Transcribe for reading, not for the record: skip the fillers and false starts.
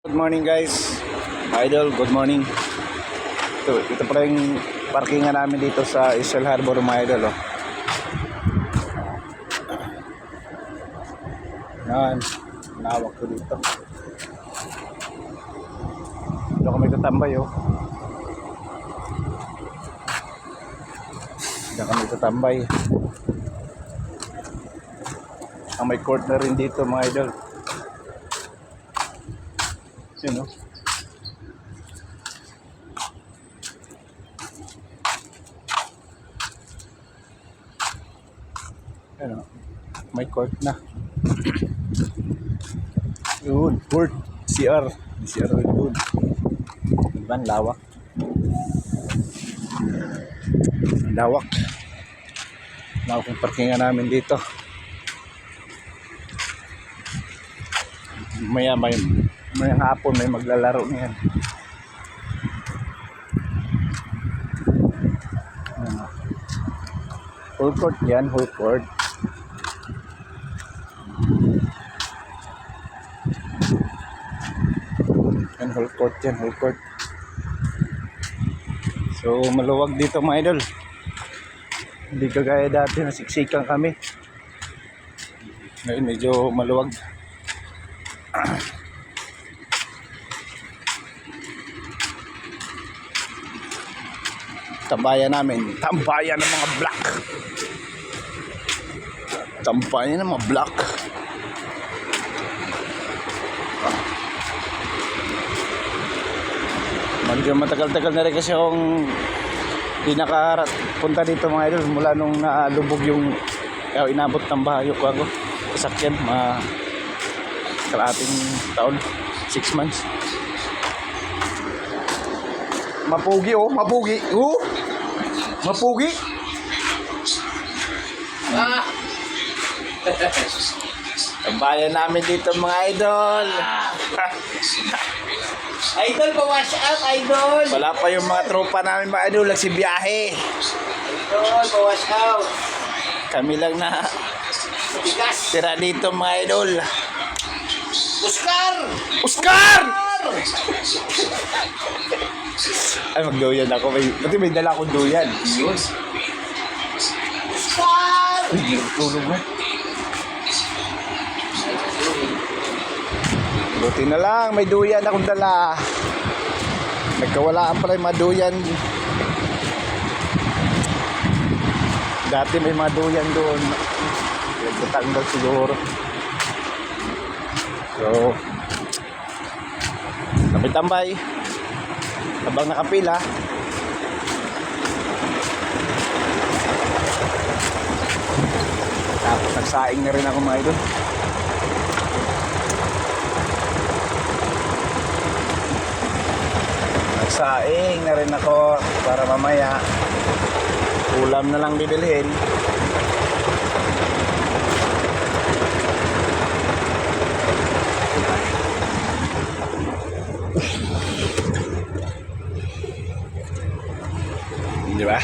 Good morning guys, idol, good morning. Ito pala yung parkingan namin dito sa Isle Harbor mga idol. Yan, nawak ko dito. Dito kami tatambay Dito kami tatambay. Ang may court na rin dito mga idol. Yun Ano, may court na. Yun, court, CR rin doon. Diba, lawak. Lawak yung parkingan namin dito. May hapon may maglalaro niyan. Whole court yan, whole court. Yan, whole court yan, whole court. So maluwag dito mga idol. Hindi kagaya dati na siksikan kami. Ngayon medyo maluwag. Tambayan namin, tambayan ng mga black. Tambayan ng mga black. Medyo matagal-tagal na rin kasi akong di nakapunta dito mga idol mula nung nalubog yung inabot ng bahayo ko ako sasakyan kalating taon, 6 months. Mapugi mapugi. Mapugi. Ang bayan namin dito mga idol. Idol, pa-wash out, idol. Wala pa yung mga tropa namin mga idol, nagsibiyahe. Idol, pa-wash out. Kami lang na Tigas. tira dito mga idol. Oscar! Oscar! Ay, magduyan ako. Pati may dala akong duyan. Yun. Oscar! Uy, tulog na. Buti na lang, may duyan akong dala. Nagkawalaan pala yung mga duyan. Dati may mga duyan doon. Nagtatanggal siguro. So, tambay-tambay. Habang nakapila. Tapos nagsaing na rin ako mga idol. Nagsaing na rin ako para mamaya ulam na lang bibilhin. Di ba?